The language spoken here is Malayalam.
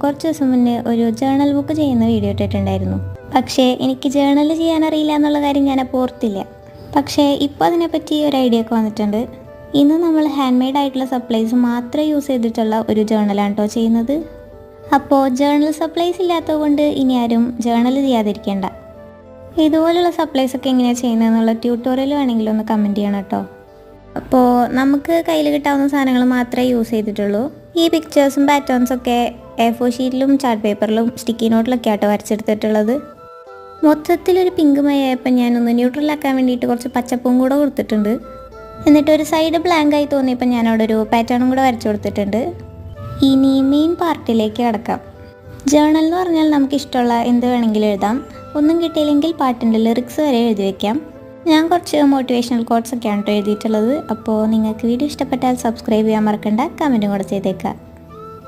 കുറച്ച് ദിവസം മുന്നേ ഒരു ജേണൽ ബുക്ക് ചെയ്യുന്ന വീഡിയോ ഇട്ടിട്ടുണ്ടായിരുന്നു. പക്ഷേ എനിക്ക് ജേണൽ ചെയ്യാനറിയില്ല എന്നുള്ള കാര്യം ഞാൻ അപ്പോൾ ഓർത്തില്ല. പക്ഷേ ഇപ്പോൾ അതിനെപ്പറ്റി ഒരു ഐഡിയ ഒക്കെ വന്നിട്ടുണ്ട്. ഇന്ന് നമ്മൾ ഹാൻഡ് മെയ്ഡ് ആയിട്ടുള്ള സപ്ലൈസ് മാത്രം യൂസ് ചെയ്തിട്ടുള്ള ഒരു ജേണലാണ് കേട്ടോ ചെയ്യുന്നത്. അപ്പോൾ ജേണൽ സപ്ലൈസ് ഇല്ലാത്തത് കൊണ്ട് ഇനി ആരും ജേണൽ ചെയ്യാതിരിക്കേണ്ട. ഇതുപോലുള്ള സപ്ലൈസൊക്കെ എങ്ങനെയാണ് ചെയ്യുന്നതെന്നുള്ള ട്യൂട്ടോറിയൽ വേണമെങ്കിൽ ഒന്ന് കമൻറ്റ് ചെയ്യണം കേട്ടോ. അപ്പോൾ നമുക്ക് കയ്യിൽ കിട്ടാവുന്ന സാധനങ്ങൾ മാത്രമേ യൂസ് ചെയ്തിട്ടുള്ളൂ. ഈ പിക്ചേഴ്സും പാറ്റേൺസൊക്കെ A4 ഷീറ്റിലും ചാർട്ട് പേപ്പറിലും സ്റ്റിക്കി നോട്ടിലൊക്കെ ആട്ടോ വരച്ചെടുത്തിട്ടുള്ളത്. മൊത്തത്തിലൊരു പിങ്ക് മയായപ്പോൾ ഞാനൊന്ന് ന്യൂട്രലാക്കാൻ വേണ്ടിയിട്ട് കുറച്ച് പച്ചപ്പും കൂടെ കൊടുത്തിട്ടുണ്ട്. എന്നിട്ട് ഒരു സൈഡ് ബ്ലാങ്കായി തോന്നിയപ്പോൾ ഞാനവിടെ ഒരു പാറ്റേണും കൂടെ വരച്ചു കൊടുത്തിട്ടുണ്ട്. ഇനി മെയിൻ പാർട്ടിലേക്ക് കിടക്കാം. ജേണൽ എന്ന് പറഞ്ഞാൽ നമുക്കിഷ്ടമുള്ള എന്ത് വേണമെങ്കിലും എഴുതാം. ഒന്നും കിട്ടിയില്ലെങ്കിൽ പാട്ടിൻ്റെ ലിറിക്സ് വരെ എഴുതി വയ്ക്കാം. ഞാൻ കുറച്ച് മോട്ടിവേഷണൽ കോട്ട്സൊക്കെയാണ് കേട്ടോ എഴുതിയിട്ടുള്ളത്. അപ്പോൾ നിങ്ങൾക്ക് വീഡിയോ ഇഷ്ടപ്പെട്ടാൽ സബ്സ്ക്രൈബ് ചെയ്യാൻ മറക്കണ്ട, കമൻറ്റും കൂടെ ചെയ്തേക്കാം.